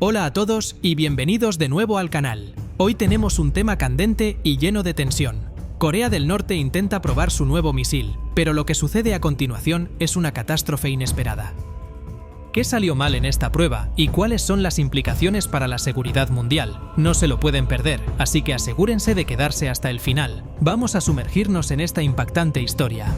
Hola a todos y bienvenidos de nuevo al canal. Hoy tenemos un tema candente y lleno de tensión. Corea del Norte intenta probar su nuevo misil, pero lo que sucede a continuación es una catástrofe inesperada. ¿Qué salió mal en esta prueba y cuáles son las implicaciones para la seguridad mundial? No se lo pueden perder, así que asegúrense de quedarse hasta el final. Vamos a sumergirnos en esta impactante historia.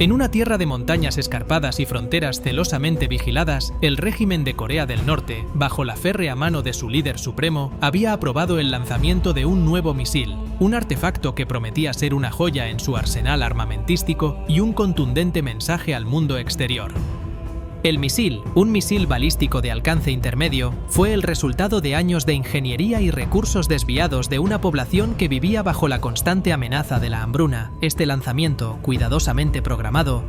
En una tierra de montañas escarpadas y fronteras celosamente vigiladas, el régimen de Corea del Norte, bajo la férrea mano de su líder supremo, había aprobado el lanzamiento de un nuevo misil, un artefacto que prometía ser una joya en su arsenal armamentístico y un contundente mensaje al mundo exterior. El misil, un misil balístico de alcance intermedio, fue el resultado de años de ingeniería y recursos desviados de una población que vivía bajo la constante amenaza de la hambruna. Este lanzamiento, cuidadosamente programado,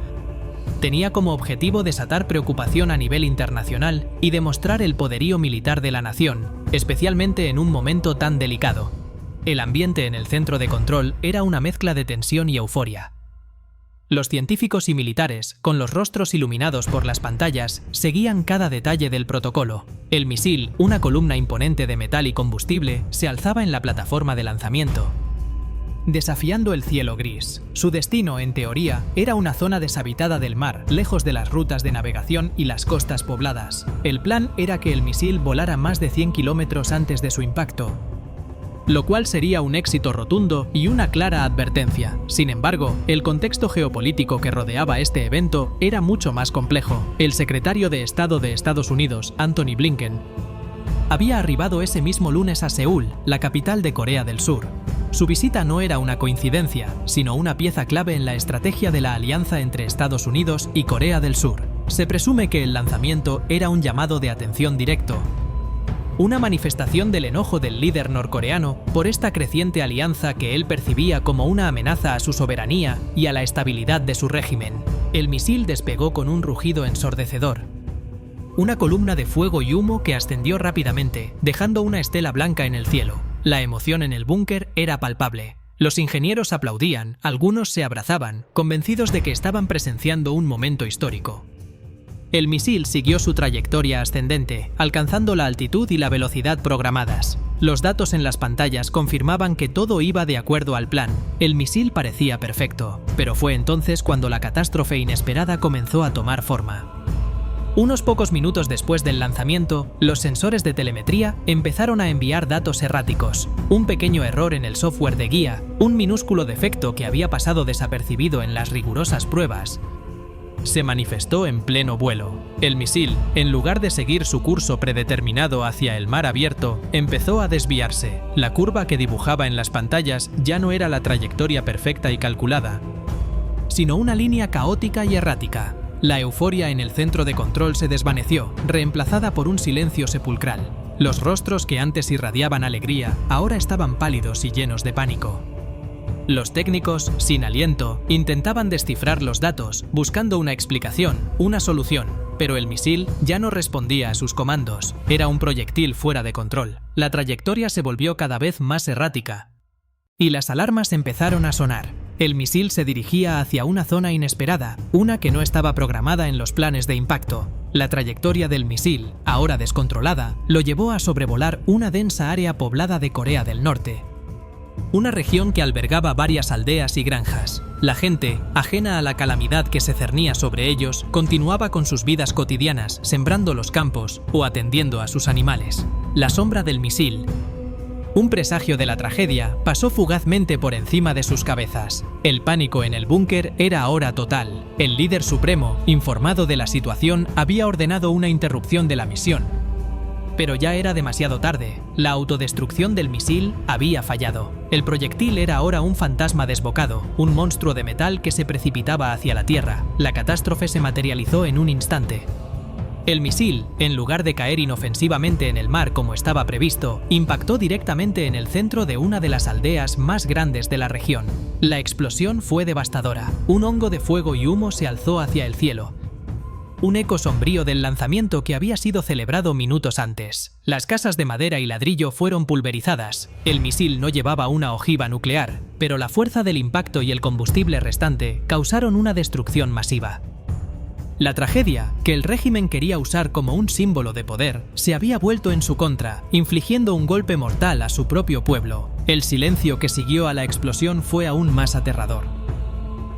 tenía como objetivo desatar preocupación a nivel internacional y demostrar el poderío militar de la nación, especialmente en un momento tan delicado. El ambiente en el centro de control era una mezcla de tensión y euforia. Los científicos y militares, con los rostros iluminados por las pantallas, seguían cada detalle del protocolo. El misil, una columna imponente de metal y combustible, se alzaba en la plataforma de lanzamiento, desafiando el cielo gris. Su destino, en teoría, era una zona deshabitada del mar, lejos de las rutas de navegación y las costas pobladas. El plan era que el misil volara más de 100 kilómetros antes de su impacto, lo cual sería un éxito rotundo y una clara advertencia. Sin embargo, el contexto geopolítico que rodeaba este evento era mucho más complejo. El secretario de Estado de Estados Unidos, Antony Blinken, había arribado ese mismo lunes a Seúl, la capital de Corea del Sur. Su visita no era una coincidencia, sino una pieza clave en la estrategia de la alianza entre Estados Unidos y Corea del Sur. Se presume que el lanzamiento era un llamado de atención directo, una manifestación del enojo del líder norcoreano por esta creciente alianza que él percibía como una amenaza a su soberanía y a la estabilidad de su régimen. El misil despegó con un rugido ensordecedor, una columna de fuego y humo que ascendió rápidamente, dejando una estela blanca en el cielo. La emoción en el búnker era palpable. Los ingenieros aplaudían, algunos se abrazaban, convencidos de que estaban presenciando un momento histórico. El misil siguió su trayectoria ascendente, alcanzando la altitud y la velocidad programadas. Los datos en las pantallas confirmaban que todo iba de acuerdo al plan. El misil parecía perfecto, pero fue entonces cuando la catástrofe inesperada comenzó a tomar forma. Unos pocos minutos después del lanzamiento, los sensores de telemetría empezaron a enviar datos erráticos. Un pequeño error en el software de guía, un minúsculo defecto que había pasado desapercibido en las rigurosas pruebas, se manifestó en pleno vuelo. El misil, en lugar de seguir su curso predeterminado hacia el mar abierto, empezó a desviarse. La curva que dibujaba en las pantallas ya no era la trayectoria perfecta y calculada, sino una línea caótica y errática. La euforia en el centro de control se desvaneció, reemplazada por un silencio sepulcral. Los rostros que antes irradiaban alegría, ahora estaban pálidos y llenos de pánico. Los técnicos, sin aliento, intentaban descifrar los datos, buscando una explicación, una solución, pero el misil ya no respondía a sus comandos. Era un proyectil fuera de control. La trayectoria se volvió cada vez más errática, y las alarmas empezaron a sonar. El misil se dirigía hacia una zona inesperada, una que no estaba programada en los planes de impacto. La trayectoria del misil, ahora descontrolada, lo llevó a sobrevolar una densa área poblada de Corea del Norte, una región que albergaba varias aldeas y granjas. La gente, ajena a la calamidad que se cernía sobre ellos, continuaba con sus vidas cotidianas, sembrando los campos o atendiendo a sus animales. La sombra del misil, un presagio de la tragedia, pasó fugazmente por encima de sus cabezas. El pánico en el búnker era ahora total. El líder supremo, informado de la situación, había ordenado una interrupción de la misión. Pero ya era demasiado tarde. La autodestrucción del misil había fallado. El proyectil era ahora un fantasma desbocado, un monstruo de metal que se precipitaba hacia la Tierra. La catástrofe se materializó en un instante. El misil, en lugar de caer inofensivamente en el mar como estaba previsto, impactó directamente en el centro de una de las aldeas más grandes de la región. La explosión fue devastadora. Un hongo de fuego y humo se alzó hacia el cielo, un eco sombrío del lanzamiento que había sido celebrado minutos antes. Las casas de madera y ladrillo fueron pulverizadas. El misil no llevaba una ojiva nuclear, pero la fuerza del impacto y el combustible restante causaron una destrucción masiva. La tragedia, que el régimen quería usar como un símbolo de poder, se había vuelto en su contra, infligiendo un golpe mortal a su propio pueblo. El silencio que siguió a la explosión fue aún más aterrador.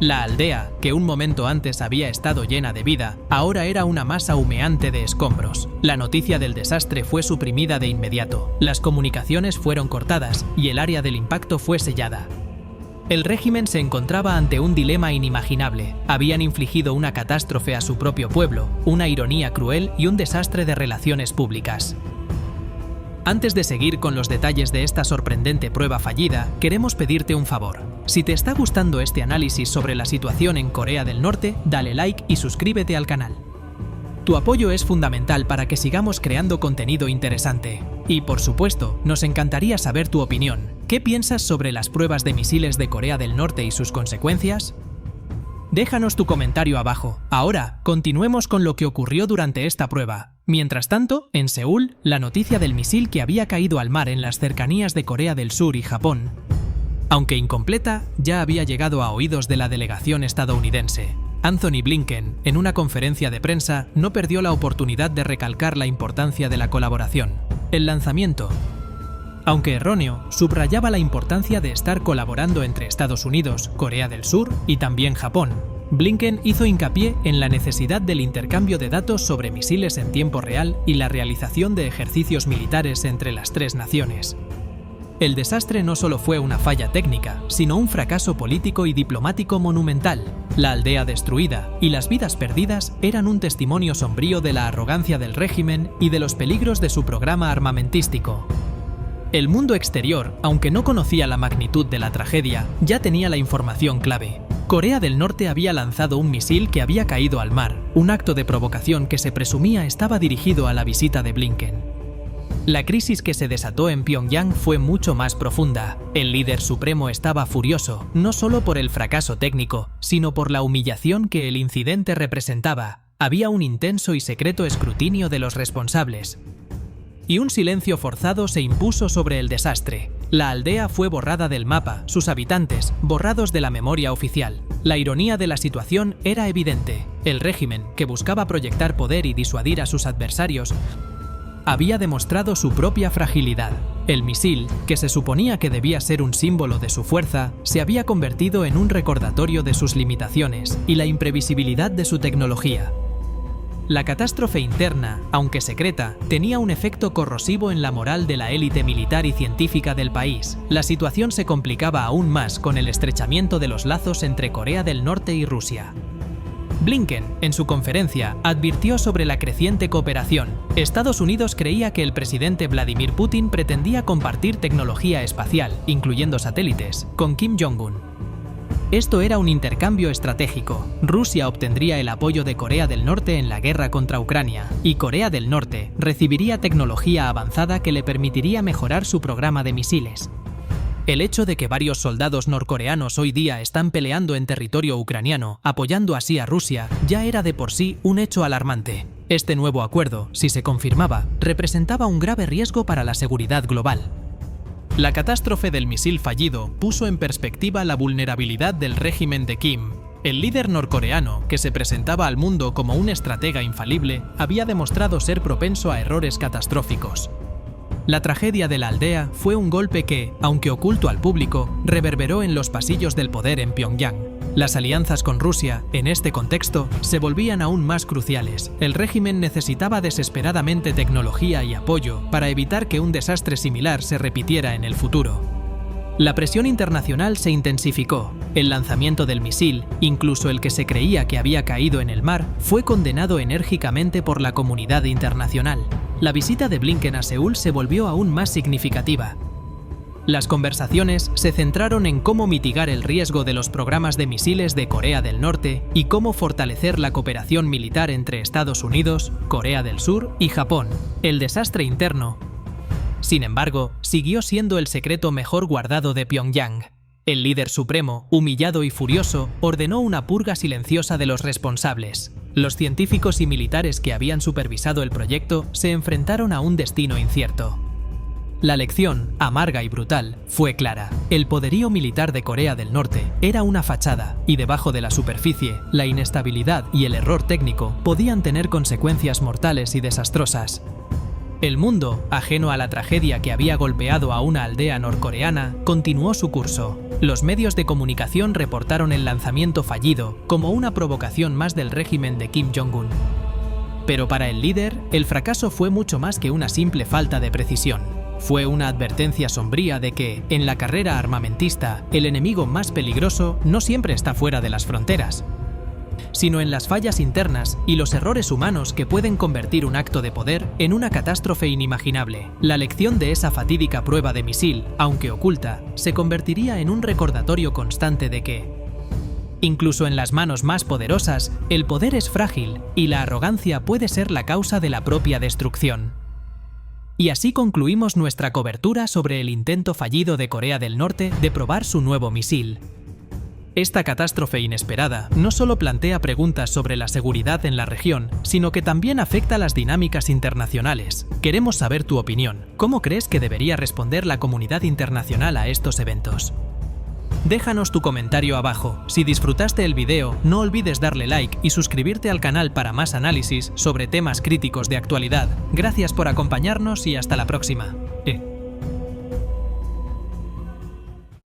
La aldea, que un momento antes había estado llena de vida, ahora era una masa humeante de escombros. La noticia del desastre fue suprimida de inmediato, las comunicaciones fueron cortadas y el área del impacto fue sellada. El régimen se encontraba ante un dilema inimaginable. Habían infligido una catástrofe a su propio pueblo, una ironía cruel y un desastre de relaciones públicas. Antes de seguir con los detalles de esta sorprendente prueba fallida, queremos pedirte un favor. Si te está gustando este análisis sobre la situación en Corea del Norte, dale like y suscríbete al canal. Tu apoyo es fundamental para que sigamos creando contenido interesante. Y, por supuesto, nos encantaría saber tu opinión. ¿Qué piensas sobre las pruebas de misiles de Corea del Norte y sus consecuencias? Déjanos tu comentario abajo. Ahora, continuemos con lo que ocurrió durante esta prueba. Mientras tanto, en Seúl, la noticia del misil que había caído al mar en las cercanías de Corea del Sur y Japón, aunque incompleta, ya había llegado a oídos de la delegación estadounidense. Anthony Blinken, en una conferencia de prensa, no perdió la oportunidad de recalcar la importancia de la colaboración. El lanzamiento, aunque erróneo, subrayaba la importancia de estar colaborando entre Estados Unidos, Corea del Sur y también Japón. Blinken hizo hincapié en la necesidad del intercambio de datos sobre misiles en tiempo real y la realización de ejercicios militares entre las tres naciones. El desastre no solo fue una falla técnica, sino un fracaso político y diplomático monumental. La aldea destruida y las vidas perdidas eran un testimonio sombrío de la arrogancia del régimen y de los peligros de su programa armamentístico. El mundo exterior, aunque no conocía la magnitud de la tragedia, ya tenía la información clave. Corea del Norte había lanzado un misil que había caído al mar, un acto de provocación que se presumía estaba dirigido a la visita de Blinken. La crisis que se desató en Pyongyang fue mucho más profunda. El líder supremo estaba furioso, no solo por el fracaso técnico, sino por la humillación que el incidente representaba. Había un intenso y secreto escrutinio de los responsables. Y un silencio forzado se impuso sobre el desastre. La aldea fue borrada del mapa, sus habitantes borrados de la memoria oficial. La ironía de la situación era evidente. El régimen, que buscaba proyectar poder y disuadir a sus adversarios, había demostrado su propia fragilidad. El misil, que se suponía que debía ser un símbolo de su fuerza, se había convertido en un recordatorio de sus limitaciones y la imprevisibilidad de su tecnología. La catástrofe interna, aunque secreta, tenía un efecto corrosivo en la moral de la élite militar y científica del país. La situación se complicaba aún más con el estrechamiento de los lazos entre Corea del Norte y Rusia. Blinken, en su conferencia, advirtió sobre la creciente cooperación. Estados Unidos creía que el presidente Vladimir Putin pretendía compartir tecnología espacial, incluyendo satélites, con Kim Jong-un. Esto era un intercambio estratégico. Rusia obtendría el apoyo de Corea del Norte en la guerra contra Ucrania, y Corea del Norte recibiría tecnología avanzada que le permitiría mejorar su programa de misiles. El hecho de que varios soldados norcoreanos hoy día están peleando en territorio ucraniano, apoyando así a Rusia, ya era de por sí un hecho alarmante. Este nuevo acuerdo, si se confirmaba, representaba un grave riesgo para la seguridad global. La catástrofe del misil fallido puso en perspectiva la vulnerabilidad del régimen de Kim. El líder norcoreano, que se presentaba al mundo como un estratega infalible, había demostrado ser propenso a errores catastróficos. La tragedia de la aldea fue un golpe que, aunque oculto al público, reverberó en los pasillos del poder en Pyongyang. Las alianzas con Rusia, en este contexto, se volvían aún más cruciales. El régimen necesitaba desesperadamente tecnología y apoyo para evitar que un desastre similar se repitiera en el futuro. La presión internacional se intensificó. El lanzamiento del misil, incluso el que se creía que había caído en el mar, fue condenado enérgicamente por la comunidad internacional. La visita de Blinken a Seúl se volvió aún más significativa. Las conversaciones se centraron en cómo mitigar el riesgo de los programas de misiles de Corea del Norte y cómo fortalecer la cooperación militar entre Estados Unidos, Corea del Sur y Japón. El desastre interno, sin embargo, siguió siendo el secreto mejor guardado de Pyongyang. El líder supremo, humillado y furioso, ordenó una purga silenciosa de los responsables. Los científicos y militares que habían supervisado el proyecto se enfrentaron a un destino incierto. La lección, amarga y brutal, fue clara. El poderío militar de Corea del Norte era una fachada, y debajo de la superficie, la inestabilidad y el error técnico podían tener consecuencias mortales y desastrosas. El mundo, ajeno a la tragedia que había golpeado a una aldea norcoreana, continuó su curso. Los medios de comunicación reportaron el lanzamiento fallido como una provocación más del régimen de Kim Jong-un. Pero para el líder, el fracaso fue mucho más que una simple falta de precisión. Fue una advertencia sombría de que, en la carrera armamentista, el enemigo más peligroso no siempre está fuera de las fronteras, sino en las fallas internas y los errores humanos que pueden convertir un acto de poder en una catástrofe inimaginable. La lección de esa fatídica prueba de misil, aunque oculta, se convertiría en un recordatorio constante de que, incluso en las manos más poderosas, el poder es frágil y la arrogancia puede ser la causa de la propia destrucción. Y así concluimos nuestra cobertura sobre el intento fallido de Corea del Norte de probar su nuevo misil. Esta catástrofe inesperada no solo plantea preguntas sobre la seguridad en la región, sino que también afecta las dinámicas internacionales. Queremos saber tu opinión. ¿Cómo crees que debería responder la comunidad internacional a estos eventos? Déjanos tu comentario abajo. Si disfrutaste el video, no olvides darle like y suscribirte al canal para más análisis sobre temas críticos de actualidad. Gracias por acompañarnos y hasta la próxima.